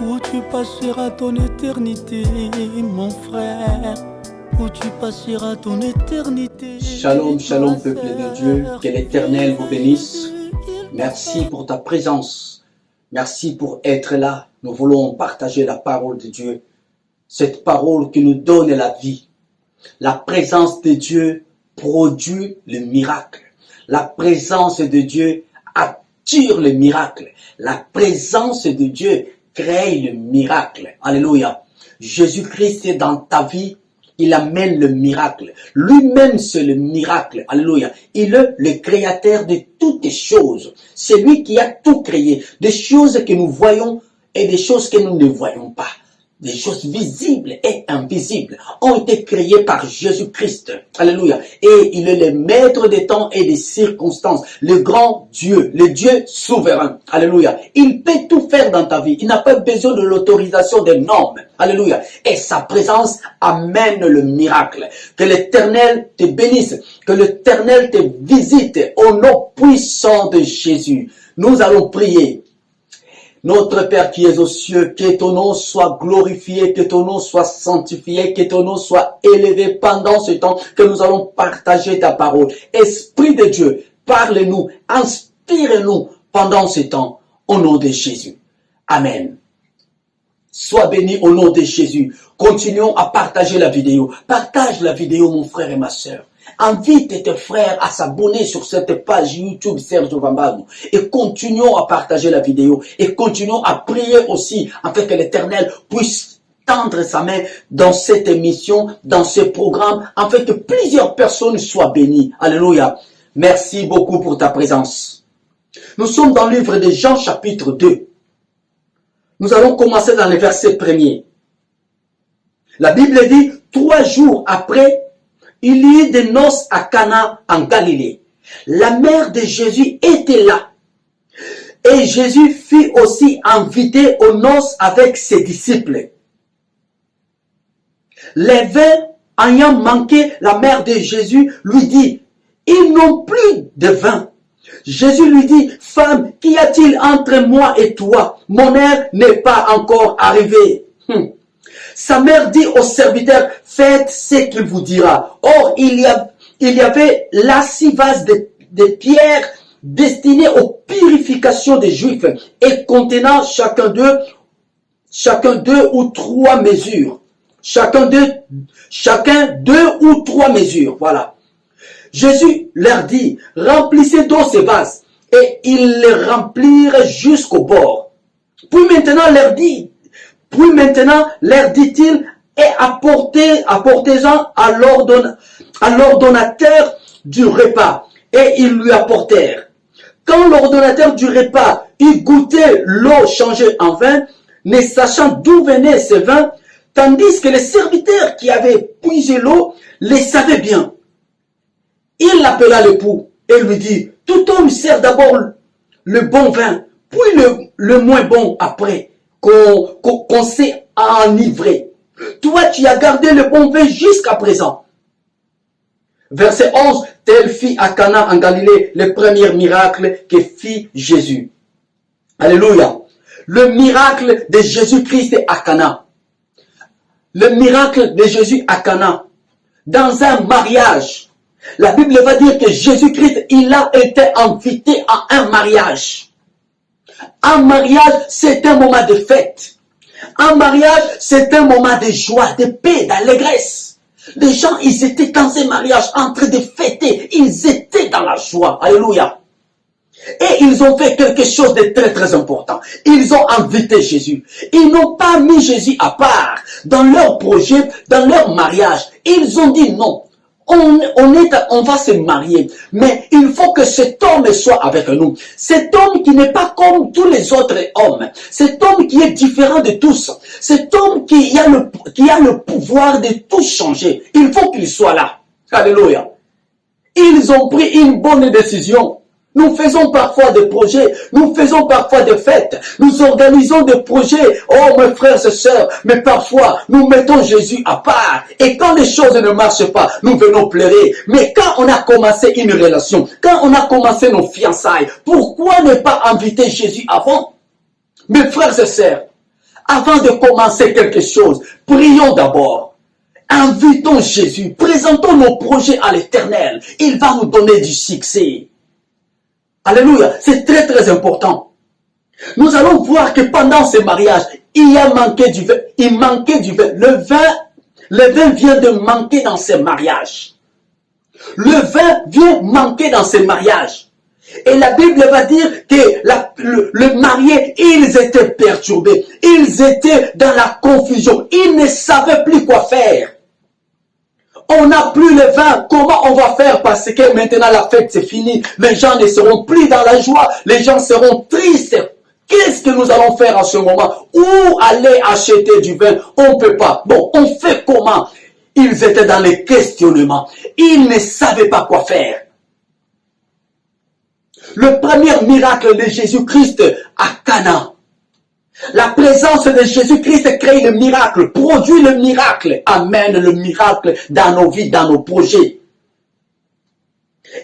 où tu passeras ton éternité, mon frère, où tu passeras ton éternité. Shalom, shalom, peuple de Dieu, que l'Éternel vous bénisse. Merci pour ta présence, merci pour être là. Nous voulons partager la parole de Dieu, cette parole qui nous donne la vie. La présence de Dieu produit le miracle. La présence de Dieu attire le miracle. La présence de Dieu crée le miracle. Alléluia. Jésus-Christ est dans ta vie, il amène le miracle. Lui-même, c'est le miracle. Alléluia. Il est le créateur de toutes choses. C'est lui qui a tout créé. Des choses que nous voyons et des choses que nous ne voyons pas. Des choses visibles et invisibles ont été créées par Jésus-Christ. Alléluia. Et il est le maître des temps et des circonstances. Le grand Dieu, le Dieu souverain. Alléluia. Il peut tout faire dans ta vie. Il n'a pas besoin de l'autorisation d'un homme. Alléluia. Et sa présence amène le miracle. Que l'Éternel te bénisse. Que l'Éternel te visite au nom puissant de Jésus. Nous allons prier. Notre Père qui es aux cieux, que ton nom soit glorifié, que ton nom soit sanctifié, que ton nom soit élevé pendant ce temps que nous allons partager ta parole. Esprit de Dieu, parle-nous, inspire-nous pendant ce temps, au nom de Jésus. Amen. Sois béni au nom de Jésus. Continuons à partager la vidéo. Partage la vidéo, mon frère et ma sœur. Invite tes frères à s'abonner sur cette page YouTube Serge Ovambano et continuons à partager la vidéo et continuons à prier aussi afin que l'Éternel puisse tendre sa main dans cette émission, dans ce programme, afin que plusieurs personnes soient bénies. Alléluia. Merci beaucoup pour ta présence. Nous sommes dans le livre de Jean chapitre 2. Nous allons commencer dans le verset 1er. La Bible dit, 3 jours après, il y eut des noces à Cana en Galilée. La mère de Jésus était là. Et Jésus fut aussi invité aux noces avec ses disciples. Les vins ayant manqué, la mère de Jésus lui dit, ils n'ont plus de vin. Jésus lui dit, femme, qu'y a-t-il entre moi et toi? Mon heure n'est pas encore arrivée. Sa mère dit au serviteur, faites ce qu'il vous dira. Or, il y avait là 6 vases de pierre destinés aux purifications des Juifs et contenant chacun deux ou trois mesures. Chacun deux ou trois mesures. Voilà. Jésus leur dit, remplissez d'eau ces vases. Et ils les remplirent jusqu'au bord. Puis maintenant leur dit-il, et apportez-en à l'ordonnateur du repas. Et ils lui apportèrent. Quand l'ordonnateur du repas eut goûté l'eau changée en vin, ne sachant d'où venait ce vin, tandis que les serviteurs qui avaient puisé l'eau les savaient bien, il appela l'époux et lui dit, tout homme sert d'abord le bon vin, puis le moins bon après, qu'on s'est enivré. Toi, tu as gardé le bon vin jusqu'à présent. Verset 11, tel fit à Cana en Galilée le premier miracle que fit Jésus. Alléluia. Le miracle de Jésus-Christ à Cana. Le miracle de Jésus à Cana. Dans un mariage. La Bible va dire que Jésus-Christ, il a été invité à un mariage. Un mariage, c'est un moment de fête. Un mariage, c'est un moment de joie, de paix, d'allégresse. Les gens, ils étaient dans un mariage en train de fêter. Ils étaient dans la joie. Alléluia. Et ils ont fait quelque chose de très très important. Ils ont invité Jésus. Ils n'ont pas mis Jésus à part dans leur projet, dans leur mariage. Ils ont dit non. On va se marier, mais il faut que cet homme soit avec nous. Cet homme qui n'est pas comme tous les autres hommes. Cet homme qui est différent de tous. Cet homme qui a le pouvoir de tout changer. Il faut qu'il soit là. Alléluia. Ils ont pris une bonne décision. Nous faisons parfois des projets, nous faisons parfois des fêtes, nous organisons des projets, oh mes frères et sœurs, mais parfois nous mettons Jésus à part. Et quand les choses ne marchent pas, nous venons pleurer. Mais quand on a commencé une relation, quand on a commencé nos fiançailles, pourquoi ne pas inviter Jésus avant? Mes frères et sœurs, Avant de commencer quelque chose, prions d'abord. Invitons Jésus, présentons nos projets à l'Éternel. Il va nous donner du succès. Alléluia, c'est très très important. Nous allons voir que pendant ce mariage, il manquait du vin. Le vin vient de manquer dans ce mariage. Le vin vient manquer dans ce mariage. Et la Bible va dire que le marié, ils étaient perturbés. Ils étaient dans la confusion. Ils ne savaient plus quoi faire. On n'a plus le vin. Comment on va faire? Parce que maintenant la fête c'est fini. Les gens ne seront plus dans la joie. Les gens seront tristes. Qu'est-ce que nous allons faire à ce moment? Où aller acheter du vin? On ne peut pas. Bon, on fait comment? Ils étaient dans les questionnements. Ils ne savaient pas quoi faire. Le premier miracle de Jésus-Christ à Cana. La présence de Jésus-Christ crée le miracle, produit le miracle, amène le miracle dans nos vies, dans nos projets.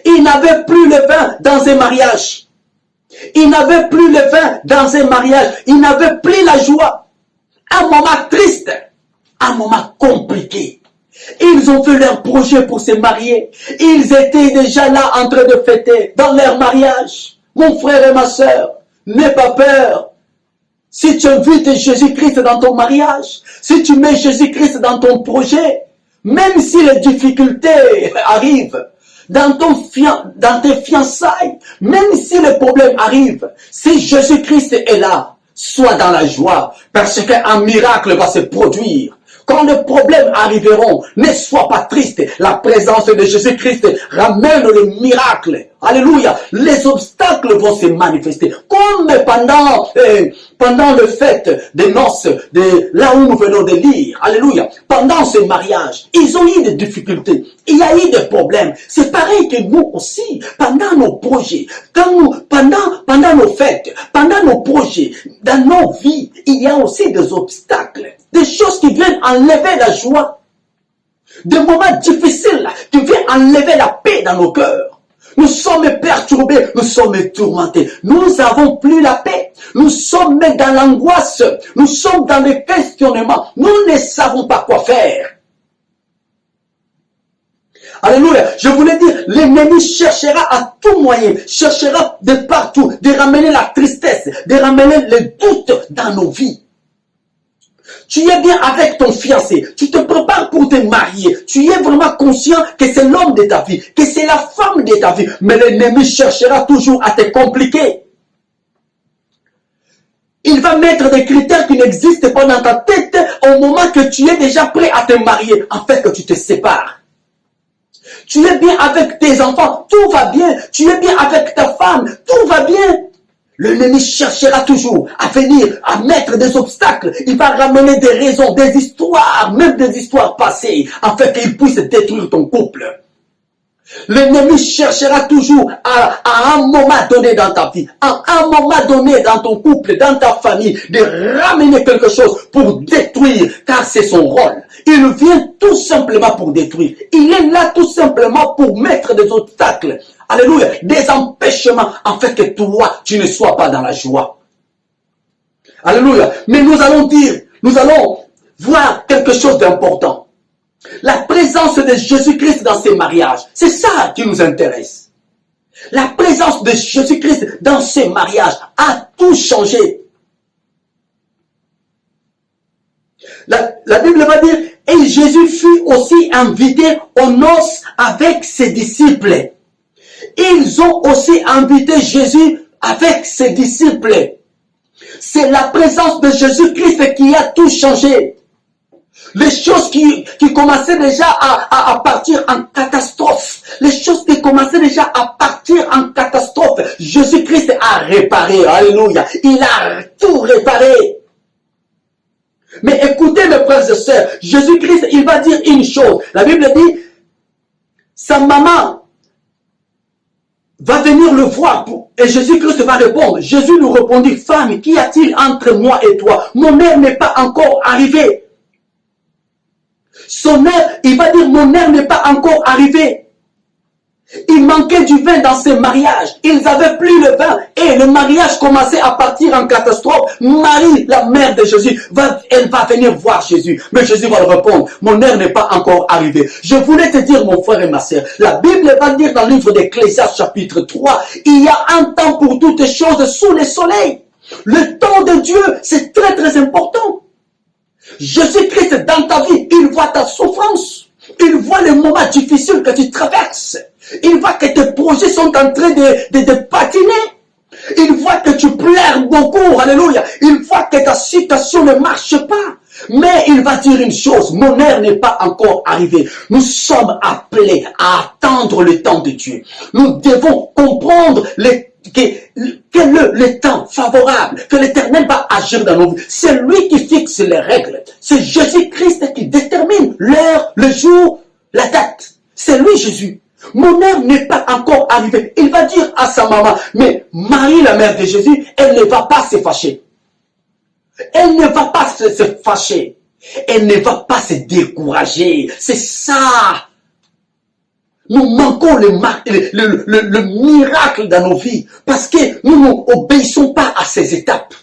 Il n'avait plus le vin dans un mariage. Il n'avait plus le vin dans un mariage. Il n'avait plus la joie. Un moment triste, un moment compliqué. Ils ont fait leur projet pour se marier. Ils étaient déjà là en train de fêter dans leur mariage. Mon frère et ma soeur, n'aie pas peur. Si tu invites Jésus-Christ dans ton mariage, si tu mets Jésus-Christ dans ton projet, même si les difficultés arrivent, dans tes fiançailles, même si les problèmes arrivent, si Jésus-Christ est là, sois dans la joie, parce qu'un miracle va se produire. Quand les problèmes arriveront, ne sois pas triste. La présence de Jésus-Christ ramène le miracle. Alléluia. Les obstacles vont se manifester. Comme pendant le fête des noces, là où nous venons de lire. Alléluia. Pendant ce mariage, ils ont eu des difficultés. Il y a eu des problèmes. C'est pareil que nous aussi. Pendant nos projets, pendant nos fêtes, pendant nos projets, dans nos vies, il y a aussi des obstacles. Des choses qui viennent enlever la joie. Des moments difficiles qui viennent enlever la paix dans nos cœurs. Nous sommes perturbés, nous sommes tourmentés. Nous n'avons plus la paix. Nous sommes dans l'angoisse. Nous sommes dans le questionnement. Nous ne savons pas quoi faire. Alléluia. Je voulais dire, l'ennemi cherchera à tout moyen, cherchera de partout, de ramener la tristesse, de ramener le doute dans nos vies. Tu es bien avec ton fiancé, tu te prépares pour te marier, tu es vraiment conscient que c'est l'homme de ta vie, que c'est la femme de ta vie, mais l'ennemi cherchera toujours à te compliquer. Il va mettre des critères qui n'existent pas dans ta tête au moment que tu es déjà prêt à te marier, en fait que tu te sépares. Tu es bien avec tes enfants, tout va bien. Tu es bien avec ta femme, tout va bien. L'ennemi cherchera toujours à venir, à mettre des obstacles. Il va ramener des raisons, des histoires, même des histoires passées, afin qu'il puisse détruire ton couple. L'ennemi cherchera toujours à un moment donné dans ta vie, à un moment donné dans ton couple, dans ta famille, de ramener quelque chose pour détruire, car c'est son rôle. Il vient tout simplement pour détruire. Il est là tout simplement pour mettre des obstacles. Alléluia, des empêchements, afin que toi, tu ne sois pas dans la joie. Alléluia. Mais nous allons voir quelque chose d'important. La présence de Jésus-Christ dans ces mariages, c'est ça qui nous intéresse. La présence de Jésus-Christ dans ces mariages a tout changé. La Bible va dire, et Jésus fut aussi invité aux noces avec ses disciples. Ils ont aussi invité Jésus avec ses disciples. C'est la présence de Jésus-Christ qui a tout changé. Les choses qui commençaient déjà à partir en catastrophe. Les choses qui commençaient déjà à partir en catastrophe. Jésus-Christ a réparé. Alléluia. Il a tout réparé. Mais écoutez mes frères et sœurs. Jésus-Christ, il va dire une chose. La Bible dit, sa maman va venir le voir et Jésus-Christ va répondre. Jésus nous répondit, femme, qu'y a-t-il entre moi et toi? Mon heure n'est pas encore arrivée. Son heure, il va dire, mon heure n'est pas encore arrivée. Il manquait du vin dans ces mariages. Ils n'avaient plus le vin et le mariage commençait à partir en catastrophe. Marie, la mère de Jésus, elle va venir voir Jésus. Mais Jésus va lui répondre, mon heure n'est pas encore arrivée. Je voulais te dire, mon frère et ma sœur, la Bible va dire dans le livre d'Ecclésiaste chapitre 3, il y a un temps pour toutes choses sous le soleil. Le temps de Dieu, c'est très très important. Jésus-Christ dans ta vie, il voit ta souffrance. Il voit les moments difficiles que tu traverses. Il voit que tes projets sont en train de patiner. Il voit que tu pleures beaucoup. Alléluia. Il voit que ta situation ne marche pas. Mais il va dire une chose, mon heure n'est pas encore arrivée. Nous sommes appelés à attendre le temps de Dieu. Nous devons comprendre le temps favorable, que l'Éternel va agir dans nos vies. C'est lui qui fixe les règles. C'est Jésus-Christ qui détermine l'heure, le jour, la date. C'est lui Jésus. Mon heure n'est pas encore arrivée. Il va dire à sa maman, mais Marie, la mère de Jésus, elle ne va pas se fâcher. Elle ne va pas se fâcher. Elle ne va pas se décourager. C'est ça. Nous manquons le miracle dans nos vies parce que nous n'obéissons pas à ces étapes.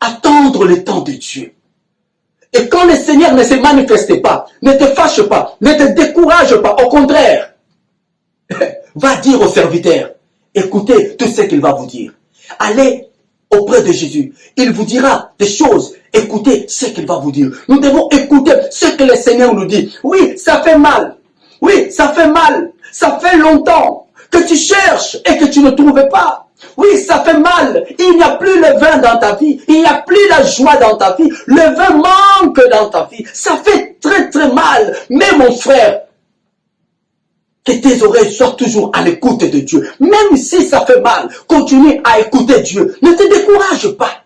Attendre le temps de Dieu. Et quand le Seigneur ne se manifeste pas, ne te fâche pas, ne te décourage pas, au contraire, va dire au serviteur, écoutez tout ce qu'il va vous dire. Allez auprès de Jésus, il vous dira des choses, écoutez ce qu'il va vous dire. Nous devons écouter ce que le Seigneur nous dit. Oui, ça fait mal. Oui, ça fait mal. Ça fait longtemps que tu cherches et que tu ne trouves pas. Oui, ça fait mal. Il n'y a plus le vin dans ta vie. Il n'y a plus la joie dans ta vie. Le vin manque dans ta vie. Ça fait très très mal. Mais mon frère, que tes oreilles soient toujours à l'écoute de Dieu. Même si ça fait mal, continue à écouter Dieu. Ne te décourage pas.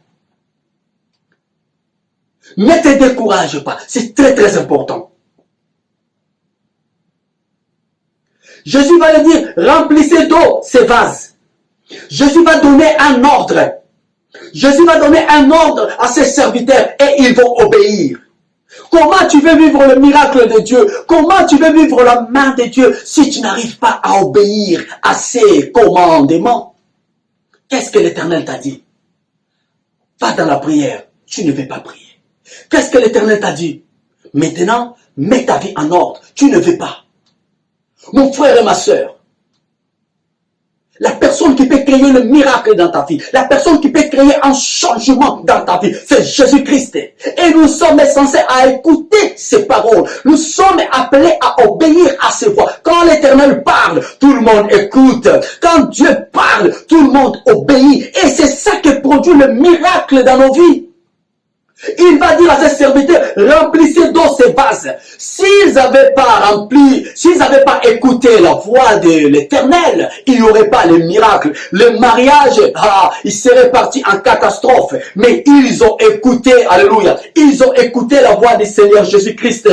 Ne te décourage pas. C'est très très important. Jésus va le dire, remplissez d'eau ces vases. Jésus va donner un ordre. Jésus va donner un ordre à ses serviteurs et ils vont obéir. Comment tu veux vivre le miracle de Dieu? Comment tu veux vivre la main de Dieu si tu n'arrives pas à obéir à ses commandements? Qu'est-ce que l'Éternel t'a dit? Va dans la prière, tu ne veux pas prier. Qu'est-ce que l'Éternel t'a dit? Maintenant, mets ta vie en ordre, tu ne veux pas. Mon frère et ma sœur, la personne qui peut créer le miracle dans ta vie, la personne qui peut créer un changement dans ta vie, c'est Jésus-Christ. Et nous sommes censés à écouter ses paroles. Nous sommes appelés à obéir à ses voix. Quand l'Éternel parle, tout le monde écoute. Quand Dieu parle, tout le monde obéit. Et c'est ça qui produit le miracle dans nos vies. Il va dire à ses serviteurs, remplissez d'eau ces vases. S'ils n'avaient pas rempli, s'ils n'avaient pas écouté la voix de l'Éternel, il n'y aurait pas le miracle. Le mariage, il serait parti en catastrophe. Mais ils ont écouté, alléluia, ils ont écouté la voix du Seigneur Jésus-Christ.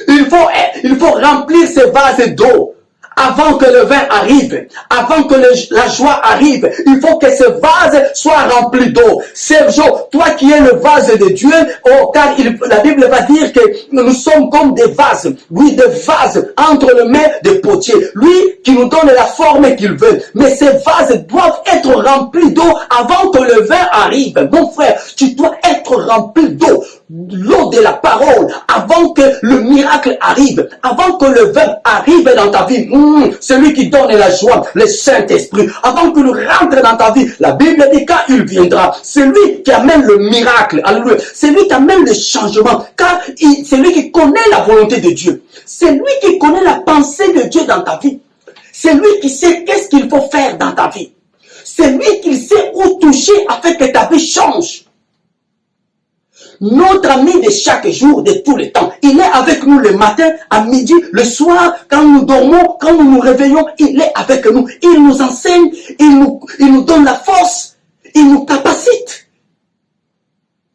Il faut remplir ces vases d'eau. Avant que le vin arrive, avant que la joie arrive, il faut que ce vase soit rempli d'eau. Sergio, toi qui es le vase de Dieu, car la Bible va dire que nous sommes comme des vases. Oui, des vases entre les mains des potiers. Lui qui nous donne la forme qu'il veut. Mais ces vases doivent être remplis d'eau avant que le vin arrive. Mon frère, tu dois être rempli d'eau. L'eau de la parole, avant que le miracle arrive, avant que le vin arrive dans ta vie, celui qui donne la joie, le Saint-Esprit, avant que nous rentre dans ta vie, la Bible dit quand il viendra, c'est lui qui amène le miracle, alléluia, c'est lui qui amène le changement, car c'est lui qui connaît la volonté de Dieu, c'est lui qui connaît la pensée de Dieu dans ta vie, c'est lui qui sait qu'est-ce qu'il faut faire dans ta vie, c'est lui qui sait où toucher afin que ta vie change. Notre ami de chaque jour, de tous les temps. Il est avec nous le matin, à midi, le soir, quand nous dormons, quand nous nous réveillons, il est avec nous. Il nous enseigne, il nous donne la force, il nous capacite.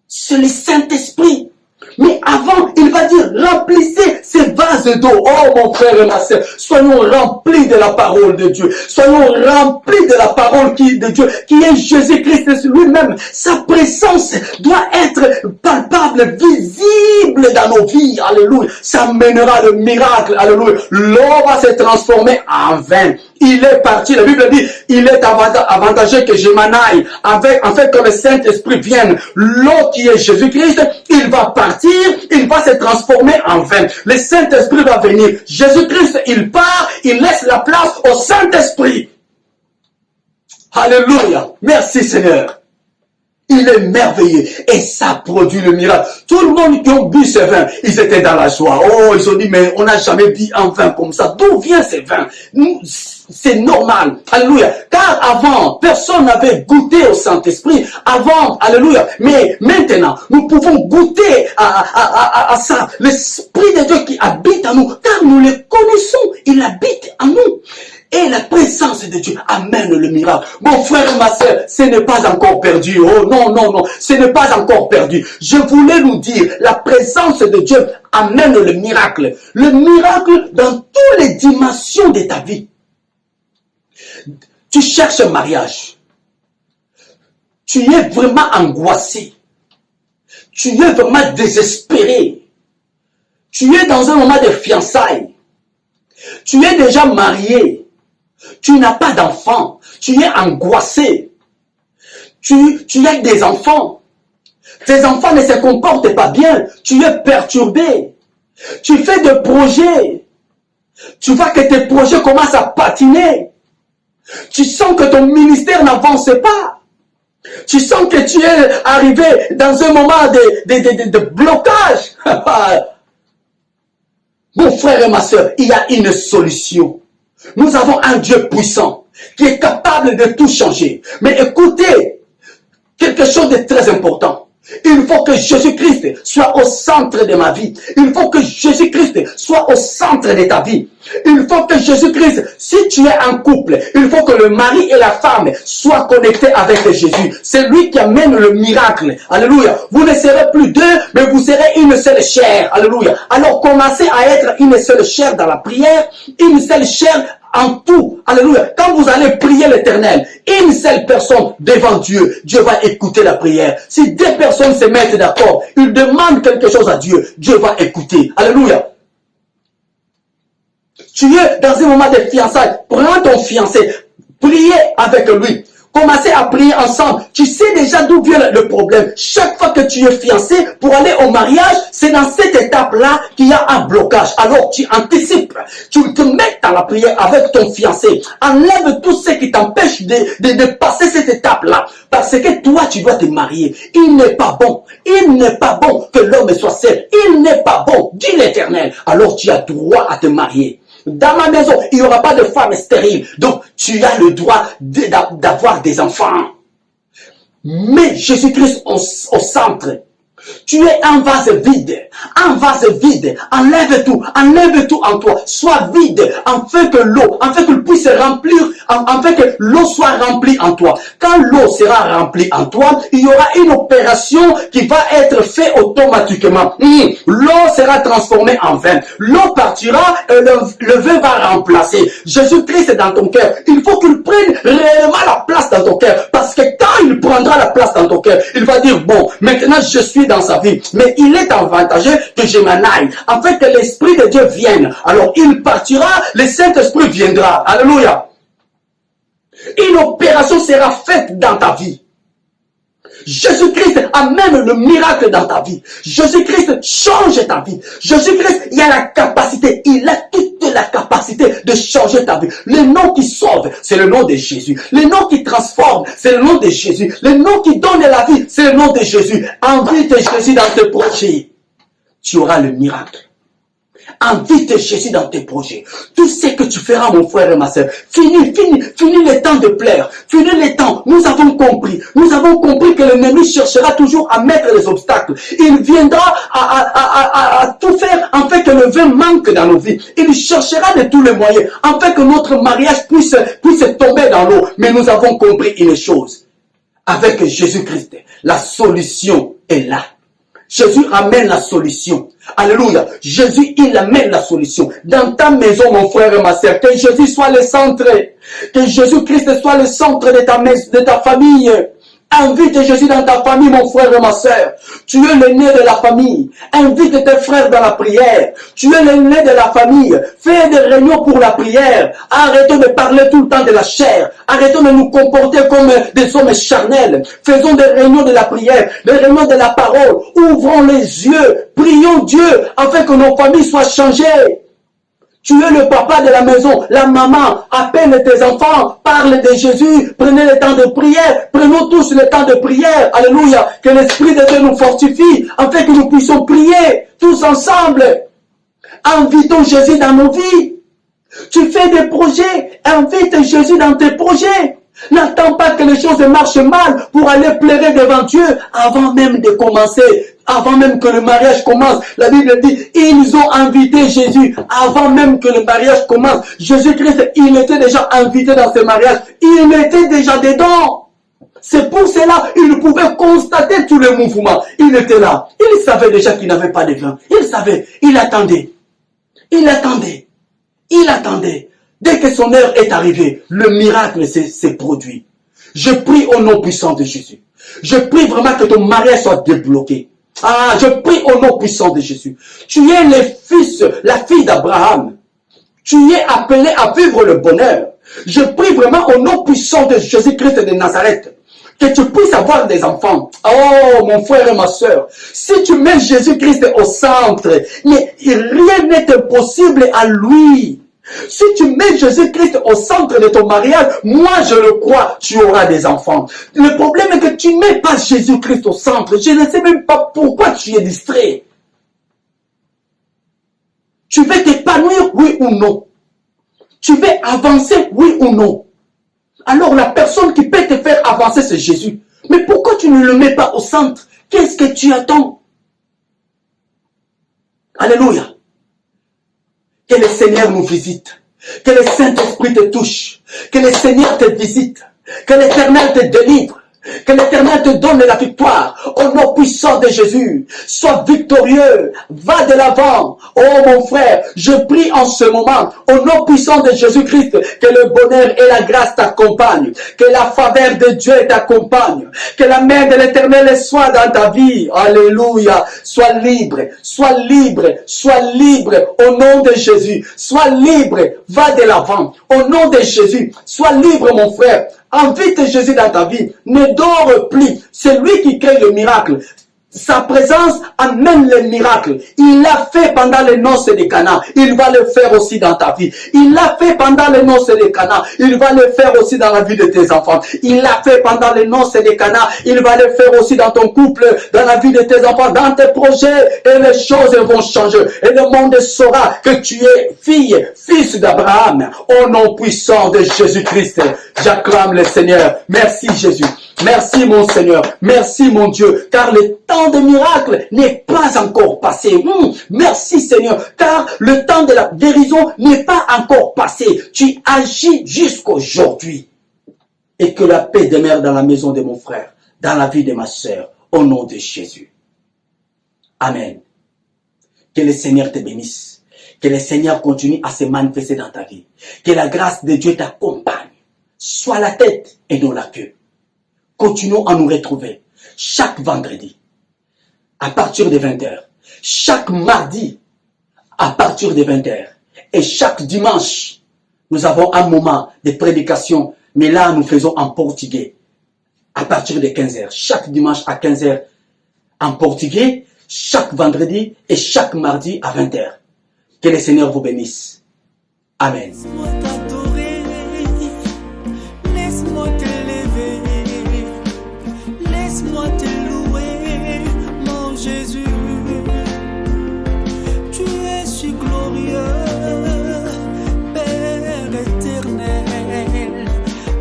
C'est le Saint-Esprit. Mais avant, il va dire, remplissez ces vases vase d'eau. Oh mon frère et ma sœur, soyons remplis de la parole de Dieu. Soyons remplis de la parole de Dieu, qui est Jésus-Christ lui-même. Sa présence doit être palpable, visible dans nos vies. Alléluia. Ça mènera le miracle. Alléluia. L'eau va se transformer en vin. Il est parti. La Bible dit, il est avantageux que je m'en aille, afin que le Saint-Esprit vienne. L'eau qui est Jésus-Christ, il va partir, il va se transformer en vin. Le Saint-Esprit va venir. Jésus-Christ, il part, il laisse la place au Saint-Esprit. Alléluia. Merci Seigneur. Il est merveilleux et ça produit le miracle. Tout le monde qui a bu ce vin, ils étaient dans la joie. Oh, ils ont dit, mais on n'a jamais bu un vin comme ça. D'où vient ce vin? C'est normal. Alléluia. Car avant, personne n'avait goûté au Saint-Esprit. Avant, alléluia. Mais maintenant, nous pouvons goûter à ça. L'Esprit de Dieu qui habite en nous. Car nous le connaissons. Il habite en nous. Et la présence de Dieu amène le miracle. Mon frère et ma sœur, ce n'est pas encore perdu. Oh non, non, non, ce n'est pas encore perdu. Je voulais nous dire, la présence de Dieu amène le miracle. Le miracle dans toutes les dimensions de ta vie. Tu cherches un mariage. Tu es vraiment angoissé. Tu es vraiment désespéré. Tu es dans un moment de fiançailles. Tu es déjà marié. Tu n'as pas d'enfant. Tu es angoissé. Tu as des enfants. Tes enfants ne se comportent pas bien. Tu es perturbé. Tu fais des projets. Tu vois que tes projets commencent à patiner. Tu sens que ton ministère n'avance pas. Tu sens que tu es arrivé dans un moment de blocage. Mon frère et ma soeur, il y a une solution. Nous avons un Dieu puissant qui est capable de tout changer. Mais écoutez, quelque chose de très important. Il faut que Jésus-Christ soit au centre de ma vie. Il faut que Jésus-Christ soit au centre de ta vie. Il faut que Jésus-Christ, si tu es un couple, il faut que le mari et la femme soient connectés avec Jésus. C'est lui qui amène le miracle. Alléluia. Vous ne serez plus deux, mais vous serez une seule chair. Alléluia. Alors commencez à être une seule chair dans la prière, une seule chair en tout. Alléluia. Quand vous allez prier l'Éternel, une seule personne devant Dieu, Dieu va écouter la prière. Si deux personnes se mettent d'accord, ils demandent quelque chose à Dieu, Dieu va écouter. Alléluia. Tu es dans un moment de fiançailles. Prends ton fiancé. Priez avec lui. Commencez à prier ensemble. Tu sais déjà d'où vient le problème. Chaque fois que tu es fiancé, pour aller au mariage, c'est dans cette étape-là qu'il y a un blocage. Alors tu anticipes. Tu te mets dans la prière avec ton fiancé. Enlève tout ce qui t'empêche de passer cette étape-là. Parce que toi, tu dois te marier. Il n'est pas bon. Il n'est pas bon que l'homme soit seul. Il n'est pas bon, dit l'Éternel. Alors tu as droit à te marier. Dans ma maison, il n'y aura pas de femme stérile. Donc, tu as le droit d'avoir des enfants. Mais Jésus-Christ au centre. Tu es un vase vide. Un vase vide. Enlève tout en toi. Sois vide, afin que l'eau, afin qu'il puisse remplir, afin que l'eau soit remplie en toi. Quand l'eau sera remplie en toi, il y aura une opération qui va être faite automatiquement. L'eau sera transformée en vin. L'eau partira et le vin va remplacer. Jésus-Christ est dans ton cœur. Il faut qu'il prenne réellement la place dans ton cœur. Parce que quand il prendra la place dans ton cœur, il va dire, bon, maintenant je suis dans sa vie. Mais il est avantageux que je m'en aille, afin que l'Esprit de Dieu vienne. Alors il partira, le Saint-Esprit viendra. Alléluia. Une opération sera faite dans ta vie. Jésus-Christ amène le miracle dans ta vie. Jésus-Christ change ta vie. Jésus-Christ, il a la capacité, il a toute la capacité de changer ta vie. Le nom qui sauve, c'est le nom de Jésus. Le nom qui transforme, c'est le nom de Jésus. Le nom qui donne la vie, c'est le nom de Jésus. Invite Jésus dans tes projets. Tu auras le miracle. Invite Jésus dans tes projets. Tout ce que tu feras, mon frère et ma soeur, finis le temps de plaire. Finis le temps. Nous avons compris que l'ennemi cherchera toujours à mettre les obstacles. Il viendra à tout faire afin que le vin manque dans nos vies. Il cherchera de tous les moyens afin que notre mariage puisse tomber dans l'eau. Mais nous avons compris une chose. Avec Jésus-Christ, la solution est là. Jésus amène la solution. Alléluia. Jésus, il amène la solution. Dans ta maison, mon frère et ma sœur, que Jésus soit le centre. Que Jésus-Christ soit le centre de ta famille. Invite Jésus dans ta famille, mon frère et ma sœur. Tu es l'aîné de la famille. Invite tes frères dans la prière. Tu es l'aîné de la famille. Fais des réunions pour la prière. Arrêtons de parler tout le temps de la chair. Arrêtons de nous comporter comme des hommes charnels. Faisons des réunions de la prière, des réunions de la parole. Ouvrons les yeux. Prions Dieu afin que nos familles soient changées. Tu es le papa de la maison, la maman, appelle tes enfants, parle de Jésus, prenez le temps de prière, prenons tous le temps de prière, alléluia, que l'Esprit de Dieu nous fortifie, afin que nous puissions prier tous ensemble. Invitons Jésus dans nos vies. Tu fais des projets, invite Jésus dans tes projets. N'attends pas que les choses marchent mal pour aller pleurer devant Dieu avant même de commencer, avant même que le mariage commence. La Bible dit, ils ont invité Jésus avant même que le mariage commence. Jésus-Christ, il était déjà invité dans ce mariage. Il était déjà dedans. C'est pour cela qu'il pouvait constater tout le mouvement. Il était là. Il savait déjà qu'il n'avait pas de vin. Il savait. Il attendait. Il attendait. Il attendait. Dès que son heure est arrivée, le miracle s'est produit. Je prie au nom puissant de Jésus. Je prie vraiment que ton mariage soit débloqué. Ah, je prie au nom puissant de Jésus. Tu es le fils, la fille d'Abraham. Tu es appelé à vivre le bonheur. Je prie vraiment au nom puissant de Jésus-Christ de Nazareth, que tu puisses avoir des enfants. Oh, mon frère et ma soeur, si tu mets Jésus-Christ au centre, mais rien n'est impossible à lui. Si tu mets Jésus-Christ au centre de ton mariage, moi je le crois, tu auras des enfants. Le problème est que tu ne mets pas Jésus-Christ au centre. Je ne sais même pas pourquoi tu es distrait. Tu veux t'épanouir, oui ou non? Tu veux avancer, oui ou non? Alors la personne qui peut te faire avancer, c'est Jésus. Mais pourquoi tu ne le mets pas au centre? Qu'est-ce que tu attends? Alléluia. Que le Seigneur nous visite. Que le Saint-Esprit te touche. Que le Seigneur te visite. Que l'Éternel te délivre. Que l'Éternel te donne la victoire. Au nom puissant de Jésus. Sois victorieux. Va de l'avant. Oh mon frère, je prie en ce moment, au nom puissant de Jésus-Christ, que le bonheur et la grâce t'accompagnent. Que la faveur de Dieu t'accompagne. Que la main de l'Éternel soit dans ta vie. Alléluia. Sois libre. Sois libre. Sois libre. Au nom de Jésus. Sois libre. Va de l'avant. Au nom de Jésus. Sois libre mon frère. Invite Jésus dans ta vie. Ne dors plus. C'est lui qui crée le miracle. Sa présence amène le miracle. Il l'a fait pendant les noces de Cana. Il va le faire aussi dans ta vie. Il l'a fait pendant les noces de Cana. Il va le faire aussi dans la vie de tes enfants. Il l'a fait pendant les noces de Cana. Il va le faire aussi dans ton couple, dans la vie de tes enfants, dans tes projets. Et les choses vont changer. Et le monde saura que tu es fille, fils d'Abraham. Au nom puissant de Jésus-Christ, j'acclame le Seigneur. Merci Jésus. Merci mon Seigneur, merci mon Dieu, car le temps de miracle n'est pas encore passé. Merci Seigneur, car le temps de la guérison n'est pas encore passé. Tu agis jusqu'aujourd'hui. Et que la paix demeure dans la maison de mon frère, dans la vie de ma sœur, au nom de Jésus. Amen. Que le Seigneur te bénisse. Que le Seigneur continue à se manifester dans ta vie. Que la grâce de Dieu t'accompagne. Sois la tête et non la queue. Continuons à nous retrouver chaque vendredi à partir de 20h, chaque mardi à partir de 20h et chaque dimanche, nous avons un moment de prédication, mais là nous faisons en portugais à partir de 15h, chaque dimanche à 15h en portugais, chaque vendredi et chaque mardi à 20h. Que le Seigneur vous bénisse. Amen. Laisse-moi te louer, mon Jésus. Tu es si glorieux, Père éternel,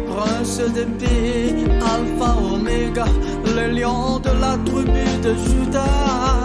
Prince de paix, Alpha, Oméga, le lion de la tribu de Judas.